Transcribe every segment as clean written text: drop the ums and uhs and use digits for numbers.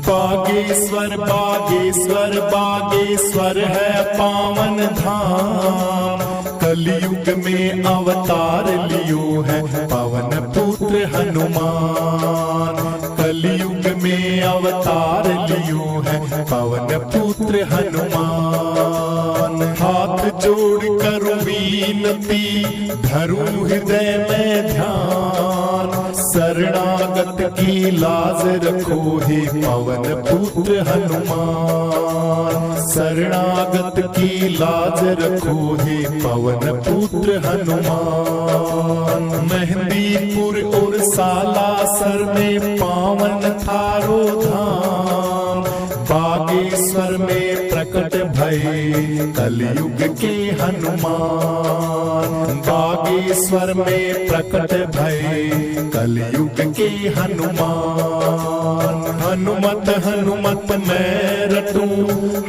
बागेश्वर बागेश्वर बागेश्वर है पावन धाम, कलयुग में अवतार लियो है पवन पुत्र हनुमान। कलयुग में अवतार लियो है पवन पुत्र हनुमान। हाथ जोड़ कर विनती धरूं हृदय में ध्यान, शरणागत की लाज रखो हे पवन पुत्र हनुमान। शरणागत की लाज रखो हे पवन पुत्र हनुमान। मेहंदीपुर और सालासर में पावन थारो धाम, बागेश्वर में प्रकट भये कलयुग के हनुमान। बागेश्वर में प्रकट भये कलयुग के हनुमान। हनुमत हनुमत मैं रटूं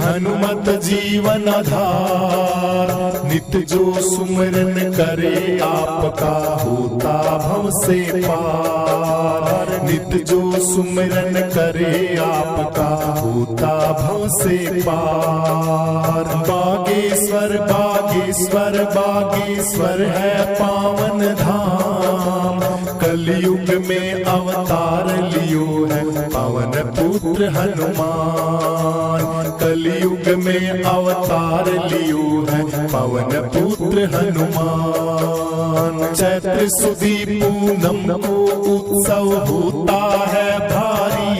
हनुमत जीवन आधार, नित जो सुमिरन करे आपका होता भव से पार। नित जो सुमिरन करे आपका होता भव से पार। बागेश्वर बागेश्वर बागेश्वर है पावन धाम, कलयुग में अवतार लियो है पवन पुत्र हनुमान। कलयुग में अवतार लियो है पवन पुत्र हनुमान। चैत्र सुदी पूनम को उत्सव होता है भारी,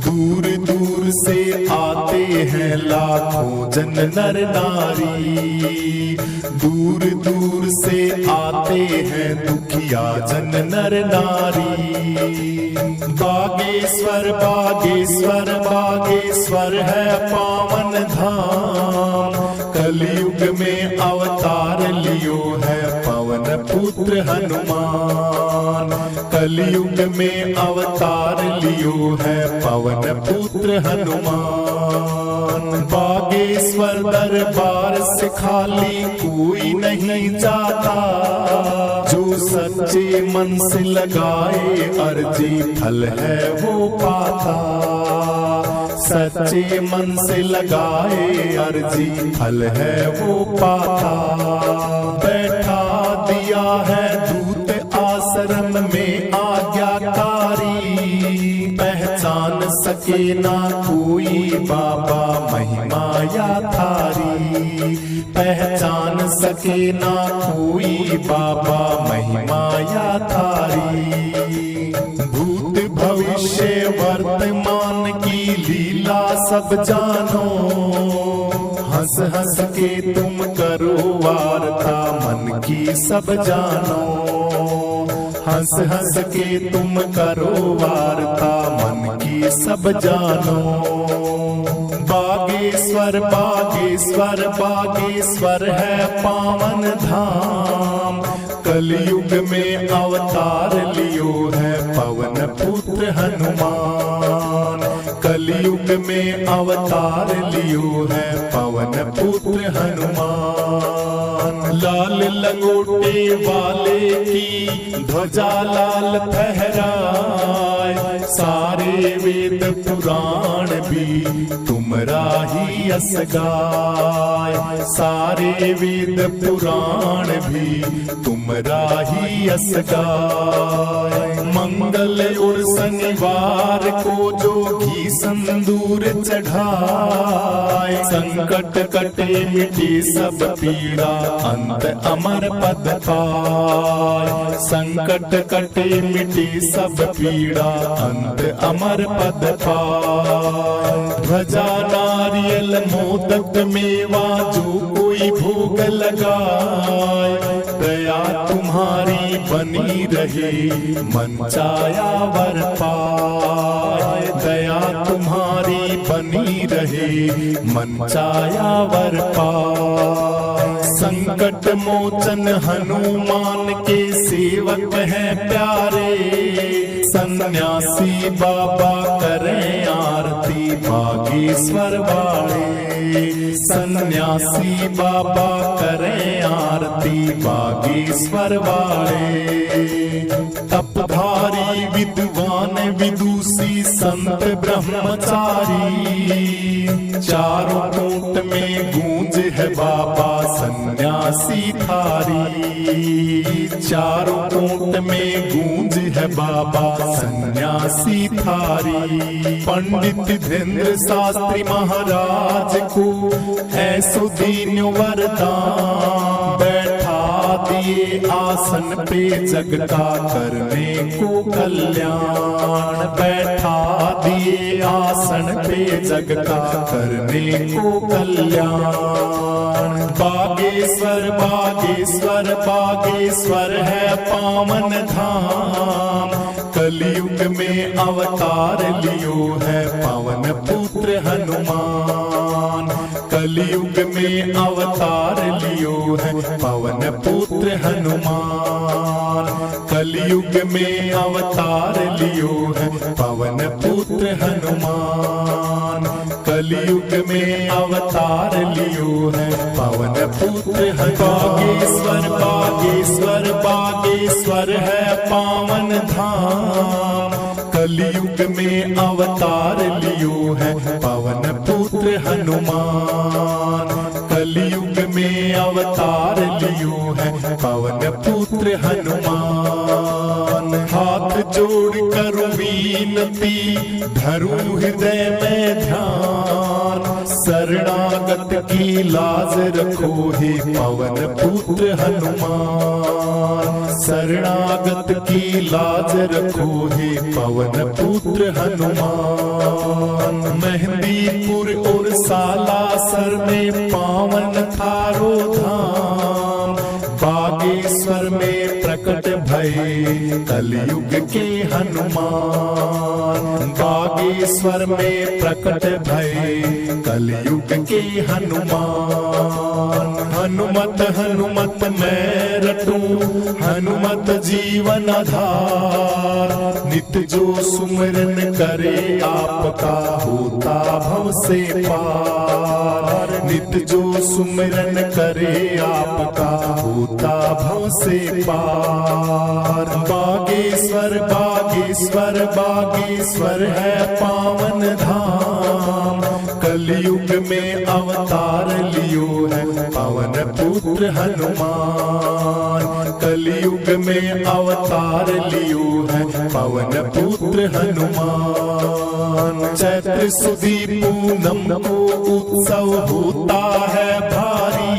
दूर दूर से आते हैं लाखों जन नर नारी। दूर दूर से आते हैं दुखिया जन नर नारी। बागेश्वर बागेश्वर बागेश्वर है पावन धाम, कलयुग में अवतार लियो है पवन पुत्र हनुमान। कलयुग में अवतार लियो है पवन पुत्र हनुमान। बागेश्वर दरबार से खाली कोई नहीं जाता, जो सच्चे मन से लगाए अर्जी फल है वो पाता। सच्चे मन से लगाए अर्जी फल है वो पाता। बैठा दिया है दूत आश्रम में आज्ञाकारी, पहचान सके ना कोई बाबा महिमा या थारी। पहचान सके ना कोई बाबा महिमा या थारी। भूत भविष्य वर्तमान की लीला सब जानो, हंस हंस के तुम करो वार्ता मन की सब जानो। हंस हंस के तुम करो वार्ता मन की सब जानो। बागेश्वर बागेश्वर बागेश्वर है पावन धाम, कलयुग में अवतार लियो है पवन पुत्र हनुमान। कलयुग में अवतार लियो है पवन पुत्र हनुमान। लाल लंगोटे वाले की ध्वजा लाल फहराए, सारे वेद पुराण भी तुमरा ही यस गाय। सारे वेद पुराण भी तुमरा ही यस गाय। मंगल और शनिवार को जो घी संदूर चढ़ाए, संकट कटे मिटे सब पीड़ा अंत अमर पद पाए। संकट कटे मिटे सब पीड़ा अंत अमर पद पाए। ध्वजा नारियल मोदक मेवा जो कोई भोग लगाए, दया तुम्हारी बनी रहे मन चाया वर पाए। दया तुम्हारी बनी रहे मन चाया वर पाए। संकट मोचन हनुमान के सेवक हैं प्यारे, सन्यासी बाबा करें आरती बागेश्वर वाले। सन्यासी बाबा करें आरती बागेश्वर वाले। तपधारी विद्वान विदुषी संत ब्रह्मचारी। चारों कूट में गूंज है बाबा सन्यासी थारी। चारों कूट में गूंज है बाबा सन्यासी थारी। पंडित धीरेन्द्र शास्त्री महाराज को है सुदीन वरदान। बैठा दिए आसन पे जग का करने को कल्याण। बैठा दिए आसन पे जग का करने को कल्याण। बागेश्वर बागेश्वर बागेश्वर है पावन धाम। कलयुग में अवतार लियो है पवन पुत्र हनुमान। कलयुग में अवतार लियो है पवन पुत्र हनुमान। कलयुग में अवतार लियो है पवन पुत्र हनुमान। कलयुग में अवतार लियो है पवन पुत्र बागेश्वर बागेश्वर बागेश्वर है पावन धाम। कलयुग में अवतार लियो है पवन पुत्र हनुमान। कलयुग में अवतार लियो है पवन पुत्र हनुमान। हाथ जोड़ कर विनती धरू हृदय में ध्यान। शरणागत की लाज रखो हे पवन पुत्र हनुमान। शरणागत की लाज रखो हे पवन पुत्र हनुमान। मेहंदीपुर और सालासर में पावन थारो धाम। बागेश्वर में प्रकट भये कलयुग के हनुमान। बागेश्वर में प्रकट भये कलयुग के हनुमान। हनुमत हनुमत मैं रटूं हनुमत जीवन आधार। नित जो सुमिरन करे आपका होता भव से पार। नित जो सुमिरन करे आपका होता भव से पार। बागेश्वर बागेश्वर बागेश्वर है पावन धाम। कलयुग में अवतार लियो है पवन पुत्र हनुमान। कलयुग में अवतार लियो है पवन पुत्र हनुमान। चैत्र सुदी पूनम को उत्सव होता है भारी।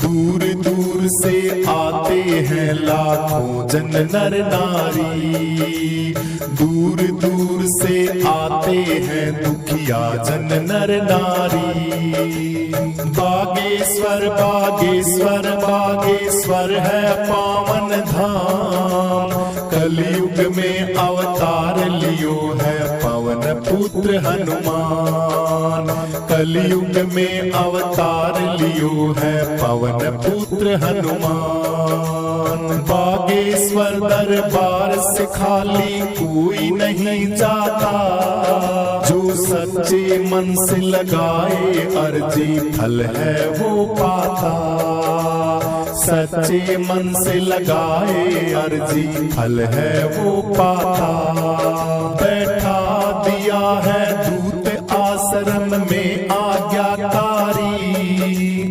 दूर दूर से आते हैं लाखों जन नर नारी। दूर दूर से आते हैं दुखिया जन नर नारी। बागेश्वर बागेश्वर बागेश्वर है पावन धाम। कलयुग में अवतार लियो है पवन पुत्र हनुमान। कलयुग में अवतार लियो है पवन पुत्र हनुमान। बागेश्वर दरबार से खाली कोई नहीं जाता। जो सच्चे मन से लगाए अर्जी फल है वो पाता। सच्चे मन से लगाए अर्जी फल है वो पाता। बैठा दिया है दूत आश्रम में आज्ञाकारी।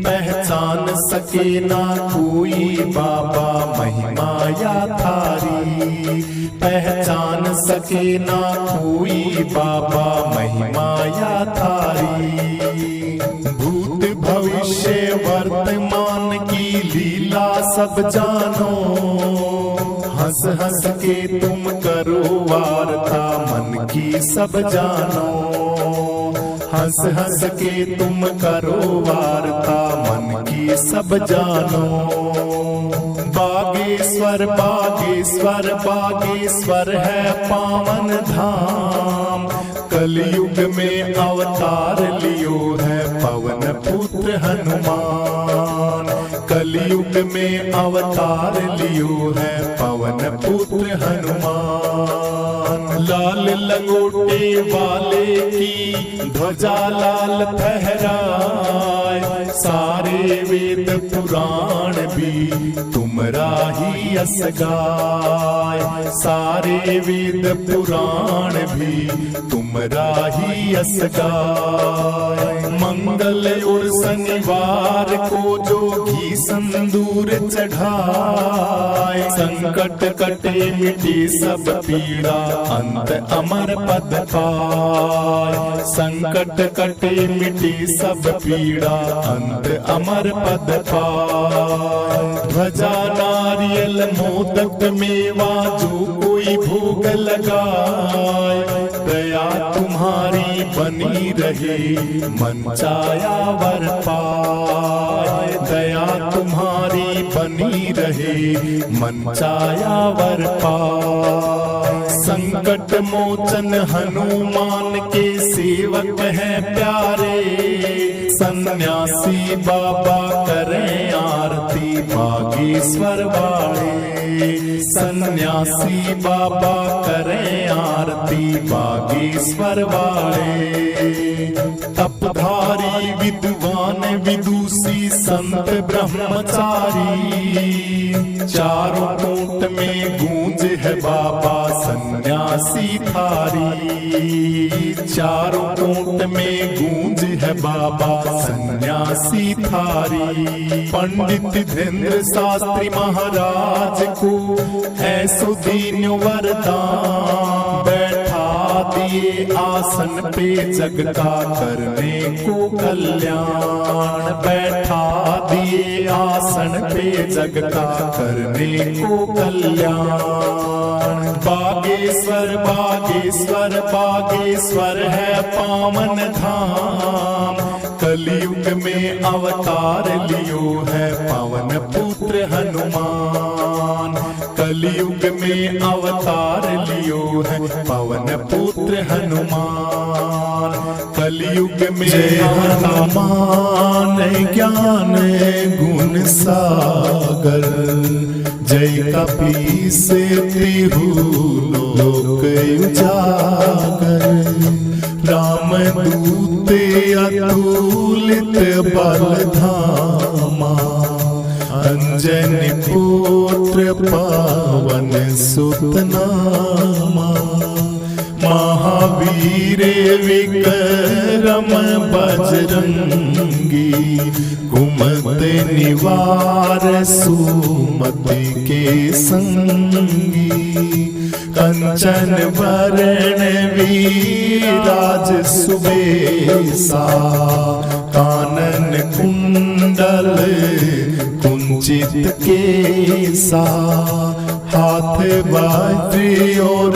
पहचान सके ना कोई बाबा महिमा या थारी। पहचान सके ना कोई बाबा महिमा या थारी। भूत भविष्य वर्तमान की लीला सब जानो। हंस हंस के तुम करो वार्ता मन की सब जानो। हंस हंस के तुम करो वार्ता मन की सब जानो। बागेश्वर बागेश्वर बागेश्वर है पावन धाम। कलयुग में अवतार लियो है पवन पुत्र हनुमान। कलयुग में अवतार लियो है पवन पुत्र हनुमान। लाल लंगोटे वाले की ध्वजा लाल फहराए। सारे वेद पुराण भी तुमरा ही यस गाय, सारे वेद पुराण भी तुमरा ही यस गाय। मंगल और शनिवार को जो घी संदूर चढ़ाए, संकट कटे मिटे सब पीड़ा अंत अमर पद पाए, संकट कटे मिटे सब पीड़ा अंत अमर पद पाए। ध्वजा नारियल मोदक मेवा जो कोई भोग लगाए, दया तुम्हारी बनी रहे मन चाया वर पाए, दया तुम्हारी बनी रहे मन चाया वर पाए। संकट मोचन हनुमान के सेवक हैं प्यारे, सन्यासी बाबा करें आरती बागेश्वर वाले, सन्यासी बाबा करें आरती बागेश्वर वाले। तपधारी विद्वान विदुषी संत ब्रह्मचारी, चारों कोट में गूंज है बाबा सन्यासी थारी, चारों कोट में गूंज है बाबा सन्यासी थारी। पंडित धीरेन्द्र शास्त्री महाराज को ऐसो दीन वरदान, बैठा दिए आसन पे जग का करने को कल्याण, बैठा दिए आसन पे जग का करने को कल्याण। बागेश्वर बागेश्वर बागेश्वर है पावन धाम, कलयुग में अवतार लियो है पवन पुत्र हनुमान, कलयुग में अवतार लियो है पवन पुत्र हनुमान, कलयुग में हनुमान ज्ञान गुण सागर, जय कपी से तिहु लोक उजागर। राम दूते अतुलित बल धामा, अंजनी पुत्र पावन सुत नामा। महावीर विक्रम बजरंगी, कुमति निवार सुमति के संगी। कंचन वरण विराज सुबेसा, कानन कुंडल कुंचित केसा। हाथ वज्र और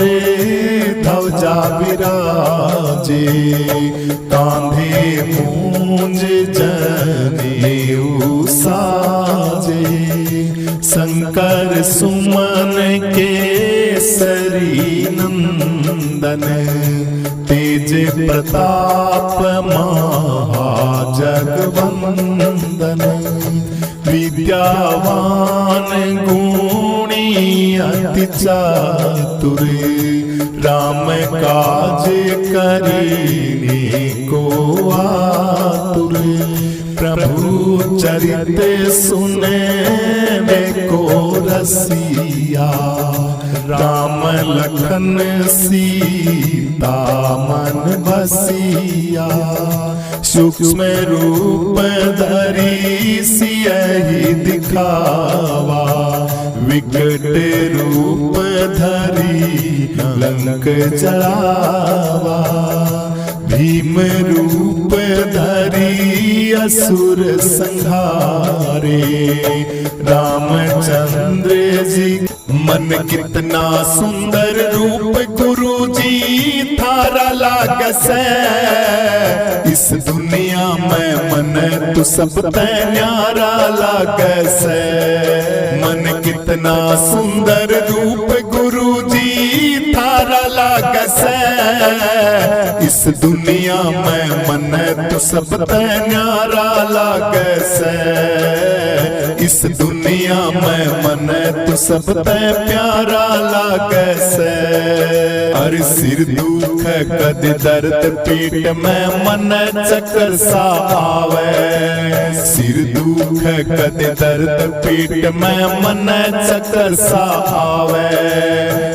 ध्वजा विराजे, कांधे मूंज जनेऊ साजे। शंकर सुमन केसरी नंदन, तेज प्रताप महाजगवंदन। विद्यावान गुणी अति चातुर, राम काज करीने को आतुर। प्रभु चरित सुने को रसिया, राम लखन सीता मन बसिया। सूक्ष्म रूप धरी सियहि दिखावा, विकट रूप धरी लंक जलावा। भीम रूप धरी असुर संहारे, रामचंद्र जी। मन कितना सुंदर रूप गुरु जी थारा लागसे, इस दुनिया में मन तू सब ते न्यारा लागसे। मन कितना सुंदर रूप गुरु जी थारा लागसे, इस दुनिया में मन तू सब ते न्यारा लागसे। इस दुनिया में मन तू सब ते प्यारा लागे से। अरे सिर दुख कद दर्द पीठ में मन चक्कर सा आवे। सिर दुख कद दर्द पीठ में मन चक्कर सा आवे।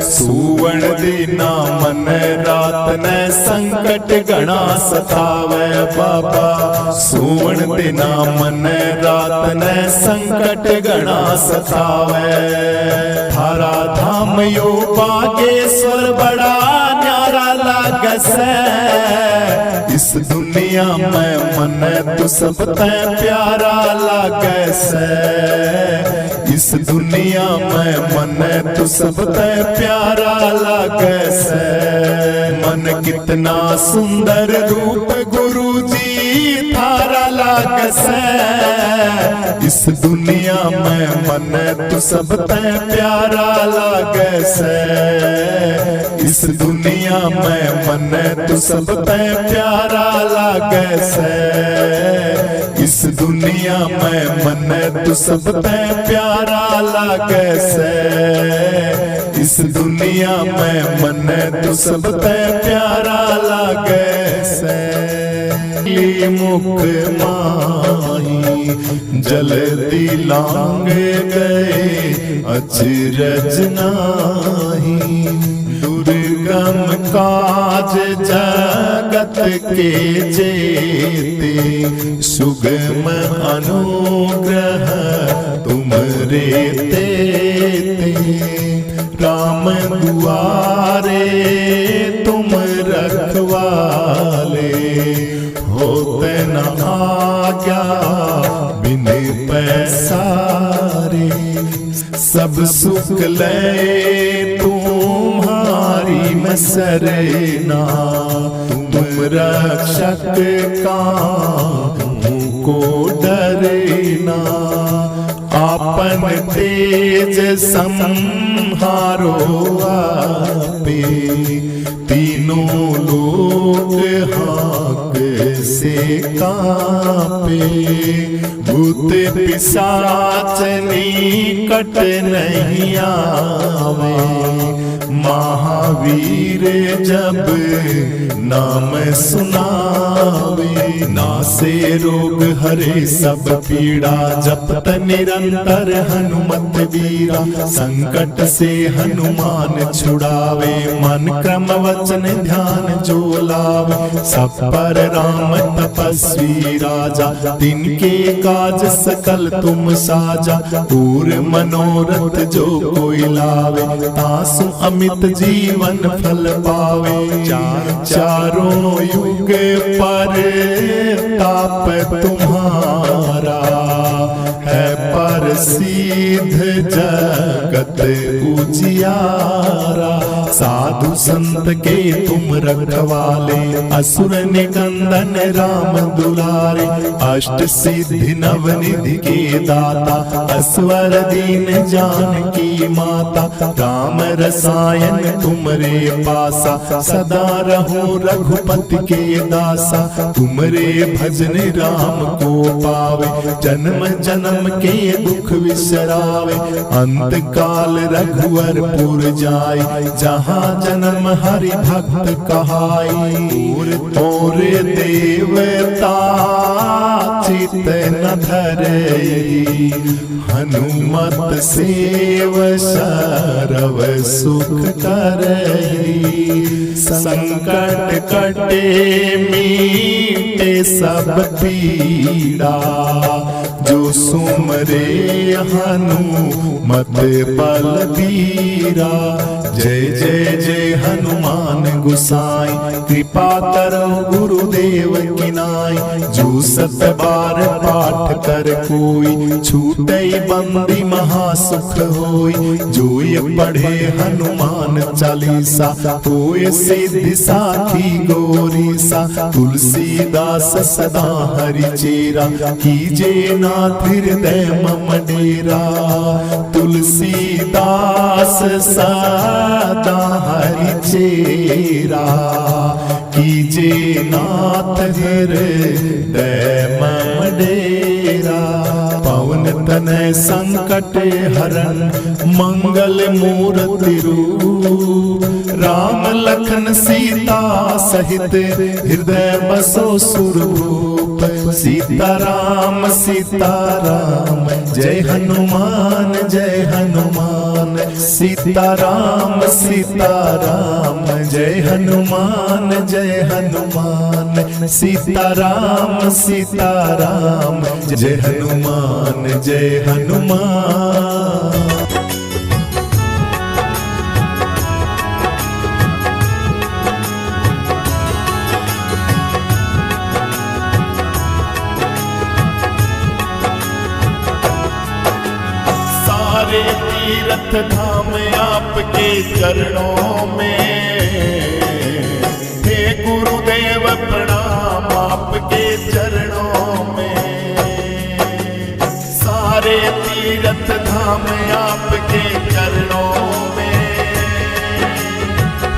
सुवर्ण दीना मन रात ने संकट घना सतावे बाबा। सुवर्ण दीना मन रात ने संकट घना सतावे। थारा धाम यो बागेश्वर बड़ा न्यारा लागे से। इस दुनिया में मन तू सब ते प्यारा लागे से। इस दुनिया में मन तू सब ते प्यारा लागे से। मन कितना सुंदर रूप गुरु जी थारा लागे से। इस दुनिया में मन तू सब ते प्यारा लागे से। इस दुनिया में मन तू सब ते प्यारा लागे से। इस दुनिया में मन तू सब ते प्यारा लागे से। इस दुनिया में मन तू सब ते प्यारा लागे से। मुख माही जल्दी लांग गए अचरज नाही। दुर्गम काज जगत के जेते सुगम अनुग्रह तुमरे तेते। राम दुआरे तुम रखवाले होते न आज्ञा बिन पैसारे। सब सुख ले तुम्हारी मैं सरना। तुम रक्षक को डरना। आपन तेज संहारो आपे। तीनों लोग हाक से कांपे। भूत पिशाच निकट नहीं आवे। महावीर जब नाम सुनावे। नासे रोग हरे सब पीड़ा जपत निरंतर हनुमत वीरा। संकट से हनुमान छुड़ावे मन क्रम वचन ध्यान जो लावे। सब पर राम तपस्वी राजा तिनके काज सकल तुम साजा। पूर मनोरथ जो कोई लावे तासु अमित जीवन फल पावे। चारों युग पर ताप तुम्हारा है प्रसिद्ध जगत उजियारा। साधु संत के तुम रखवाले असुर निकंदन राम दुलारे। अष्ट सिद्धि नवनिधि के दाता असवर दीन जानकी माता। राम रसायन तुमरे पासा सदा रहो रघुपति के दासा। तुमरे भजन राम को पावे जन्म जन्म के दुख विसरावे। अंत काल रघुवरपुर जाय जहाँ जन्म हरि भक्त कहाई। और देवता चित न धरई हनुमत सेव सरव सुख करई। संकट कटे मीटे सब पीड़ा जो सुमरे हनुमत बलबीरा। जय जय जय हनुमान गुसाई कृपा करो गुरुदेव की नाई। जो सत बार पाठ कर कोई छूटई बंदी महासुख होई। जो ये पढ़े हनुमान चालीसा होए सिद्धि साखी गौरी सा। तुलसीदास सदा हरि चेरा कीजे नाथ हृदय मम डेरा। तुलसीदास सदा हरि चेरा कीजे नाथ हृदय मम डेरा। पवन तनय संकट हरण मंगल मूर्ति रूप। राम लखन सीता सहित हृदय बसो सुरभूप। सीताराम सीताराम जय हनुमान जय हनुमान। सीताराम सीताराम जय हनुमान जय हनुमान। सीताराम सीताराम जय हनुमान जय हनुमान। सारे तीर्थ धाम आपके चरणों में। हे गुरुदेव प्रणाम आपके चरणों में। सारे तीर्थ धाम आपके चरणों में।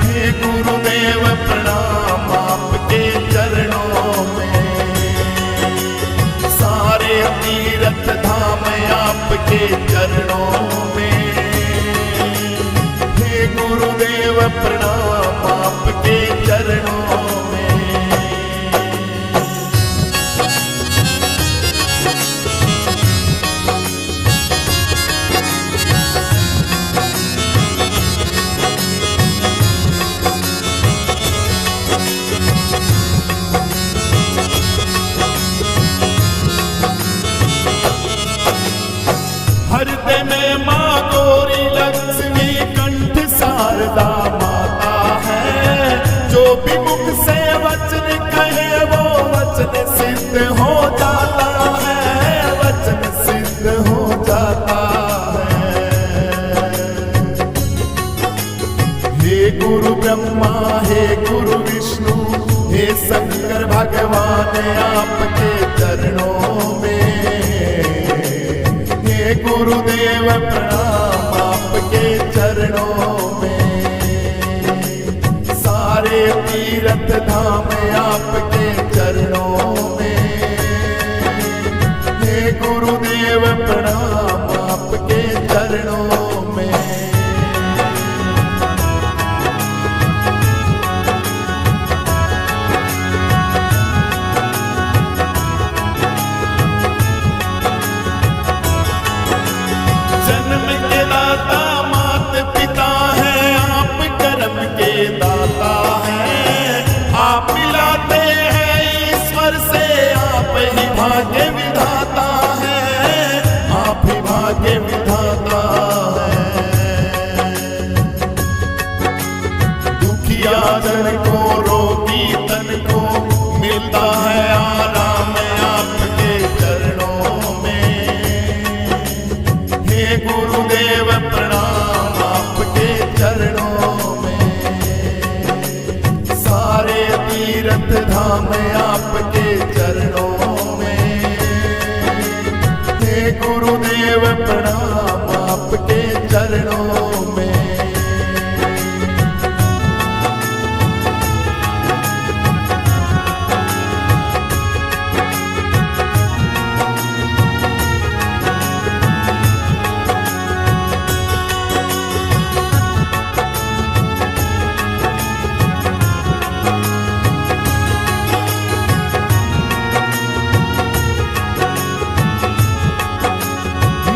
हे गुरुदेव प्रणाम आपके चरणों में। सारे तीर्थ धाम आपके चरणों में। हे गुरुदेव प्रणाम आपके चरणों में। हृदय में माँ गौरी लक्ष्मी कंठ शारदा माता है। जो भी मुख से वचन कहे वो वचन सिद्ध हो जाता है। वचन सिद्ध हो जाता है। हे गुरु ब्रह्मा हे गुरु विष्णु हे शंकर भगवान आपके चरणों में। हे गुरुदेव प्रणाम आपके चरणों में। सारे तीर्थ धाम आपके चरणों में। हे गुरुदेव प्रणाम आपके चरणों में। जन्म के दाता मात पिता है आप कर्म के दाता हैं। आप मिलाते हैं ईश्वर से आप ही भाग्य विधाता हैं। आप ही भाग्य विधाता हैं। दुखिया जन को रोगी तन को मिलता है आराम आपके चरणों में। हे गुरुदेव प्रणाम आपके चरणों में। सारे तीर्थ धाम आपके चरणों में। हे गुरुदेव प्रणाम आपके चरणों में।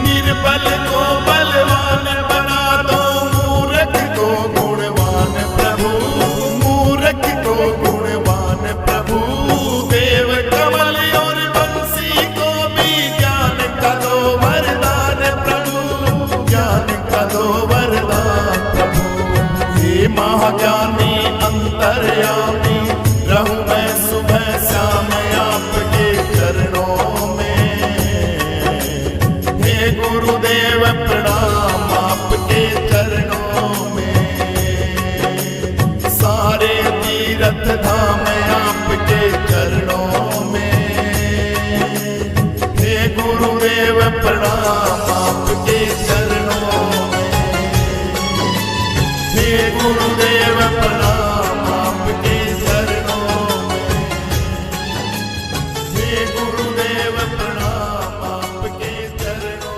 निर्बल को बलवान बना दो। मूर्ख को गुणवान प्रभु। मूर्ख को गुणवान प्रभु। देव कमल और बंसी को भी ज्ञान का दो वरदान प्रभु। ज्ञान का दो वरदान प्रभु। हे महाज्ञानी अंतर्यामी रहूं मैं सुबह शाम आपके चरणों में। हे गुरुदेव प्रणाम आपके चरणों में। सारे तीर्थ धाम आपके चरणों में। हे गुरुदेव प्रणाम आपके चरणों में। हे गुरुदेव प्रणाम आपके चरणों में। हे गुरुदेव प्रणाम आपके चरणों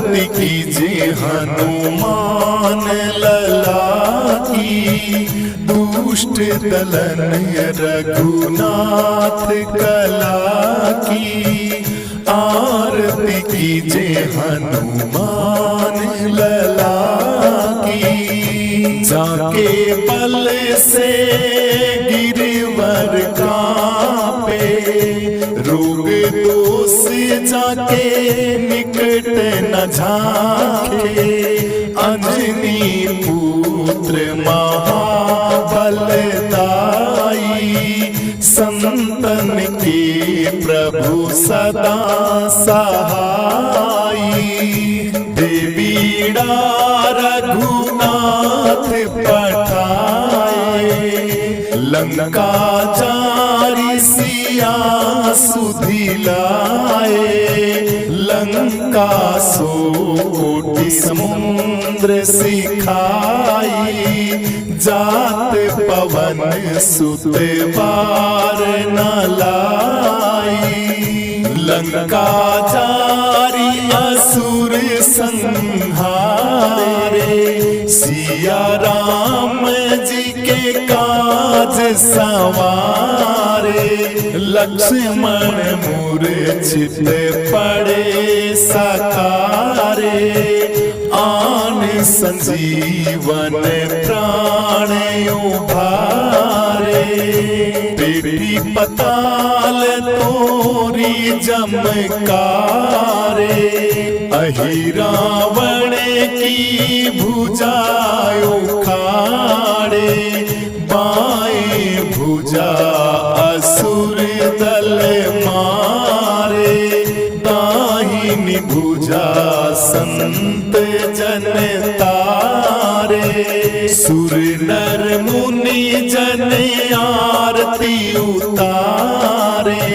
आरती कीजिए हनुमान लला की, दुष्ट दलन रघुनाथ कला की। आरती कीजिए हनुमान लला की, जाके बल से गिरवर कांपे, रोग दोष जाके निकट न झांके। अंजनी पुत्र महाबलदाई, संतन के प्रभु सदा सहाई। देवीड़ा रघुनाथ पठाए, लंका जारी सिया सुधिलाए। लंका सो कोटि समुद्र सिखाई, जात पवन सुत बार न लाई। लंका जारी असुर संहारे, सिया राम जी के काज सवारे। लक्ष्मण मूर्छित पड़े सकारे, आन संजीवन प्राण उभारे। बेटी पताल तोरी जमकारे, अहि रावण की भुजा उखाड़े। बाएं भुजा असुर दल मारे, दाहिनी भुजा संत जन तारे। सुर नर मुनि जन आरती उतारे,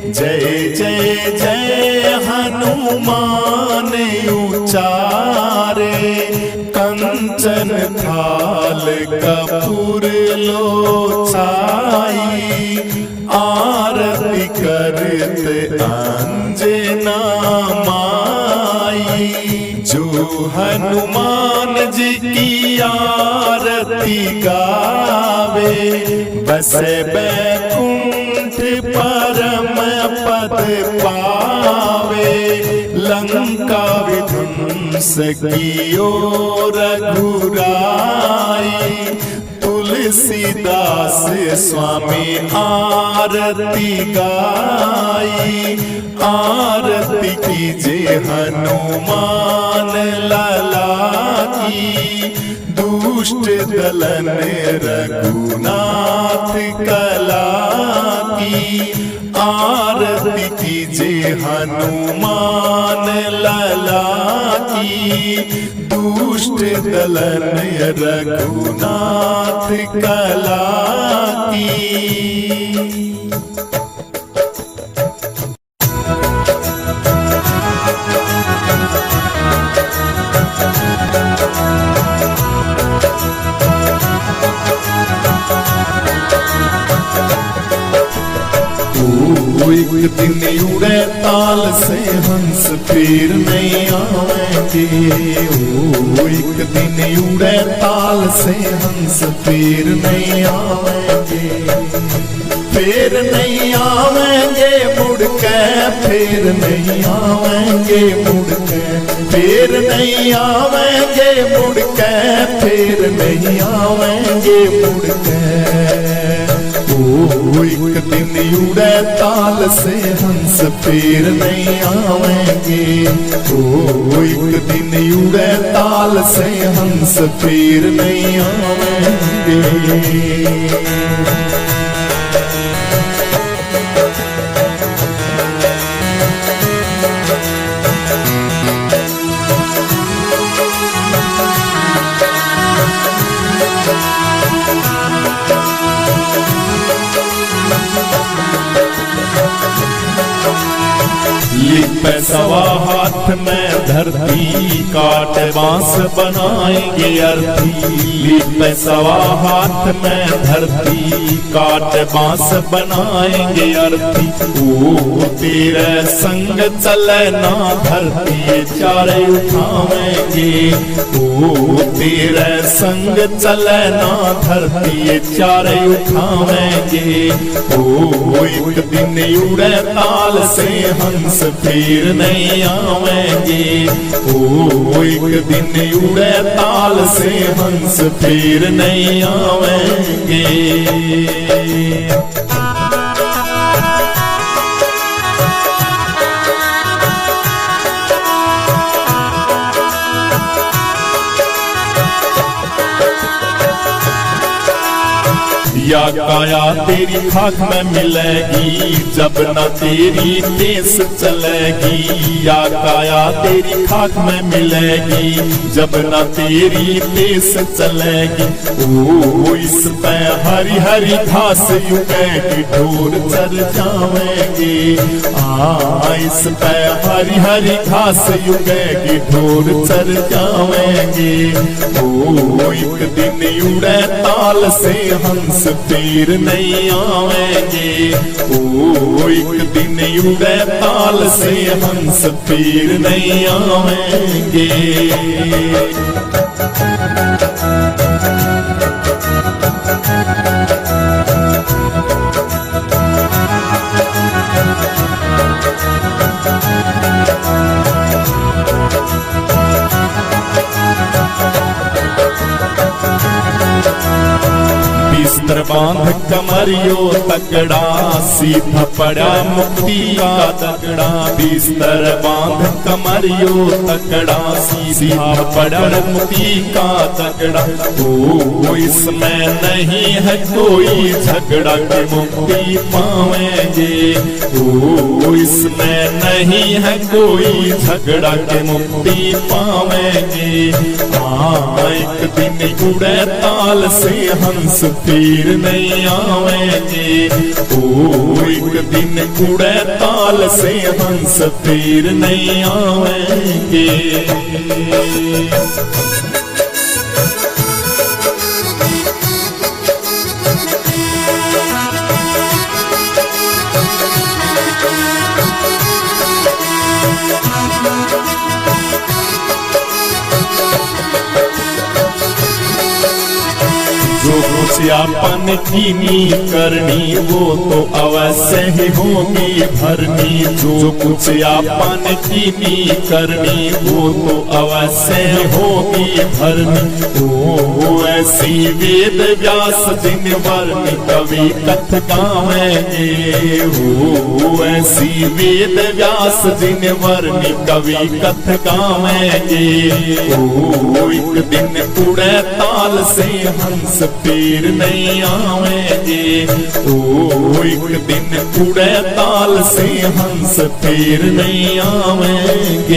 जय जय जय हनुमान उचारे। कंचन थाल कपूर लोचाई, आरती करते अंजना माई। जो हनुमान जी की आरती गावे, बसे बैकुंठ परम पद पावे। लंका विध्वंस कियो रघुराई, तुलसीदास स्वामी आरती गाई। आरती कीजिए हनुमान लला की, दुष्ट दलन रघुनाथ कला की। आरती कीजिए हनुमान लला की, दुष्ट दलन रघुनाथ कला की। एक दिन उड़े ताल से हंस फिर नहीं आवेंगे। ओ एक दिन उड़े ताल से हंस फिर नहीं आवेंगे। फिर नहीं आवेंगे मुड़ के, फिर नहीं आवेंगे मुड़ के। फिर नहीं आवेंगे मुड़ के, फिर नहीं आवेंगे मुड़ के। ओ एक दिन उड़े ताल से हंस फिर नहीं आवेंगे। ओ एक दिन उड़े ताल से हंस फिर नहीं आवेंगे। लिपे सवा हाथ में धरती, काट बांस बनाएंगे अर्थी। लीप सवा हाथ में धरती, काट बांस बनाएंगे अर्थी। ओ तेरे संग चले ना धरती, चारे उठावेंगे। ओ तेरे संग चले ना धरती, चारे उठावेंगे। ओ एक दिन उड़े ताल से हंस फिर नहीं आवेंगे। ओ एक दिन उड़े ताल से हंस फिर नहीं आवेंगे। या काया तेरी खाक में मिलेगी, जब न तेरी देश चलेगी। या काया तेरी खाक में मिलेगी, जब न तेरी देश चलेगी। ओ इस पे हरी हरी घास उगेगी, ढोर चर जावेंगे। इस पे हरी हरी घास उगेगी, ढोर चर जावेंगे। ओ एक दिन उड़े ताल से हंस फिर नहीं आवेंगे। ओ एक दिन उड़े ताल से हंस फिर नहीं आवेंगे। बिस्तर बांध कमरियो तकड़ा, सीधा पड़ा मुक्ति का तकड़ा। बिस्तर बांध कमरियो तकड़ा, सीधा पड़ा मुक्ति का तकड़ा। ओ इसमें नहीं है कोई झगड़ा कि मुक्ति पावेंगे। ओ इसमें नहीं है कोई झगड़ा कि मुक्ति पावेंगे। एक दिन उड़े ताल से हंस फिर नहीं आवेंगे। ओ एक दिन उड़े ताल से हंस फिर नहीं आवेंगे। जो कुछ अपन कीनी करनी, वो तो अवश्य ही होगी भरनी। जो कुछ अपन कीनी करनी, वो तो अवश्य ही होगी भरनी। ओ ऐसी वेद व्यास जिन वर्णि कवि कथ गावेंगे। ओ ऐसी वेद व्यास जिन वर्णि कवि कथ गावेंगे। ओ एक दिन उड़े ताल से हंस फिर नहीं आवेंगे। ओ एक दिन उड़े ताल से हंस फिर नहीं आवेंगे।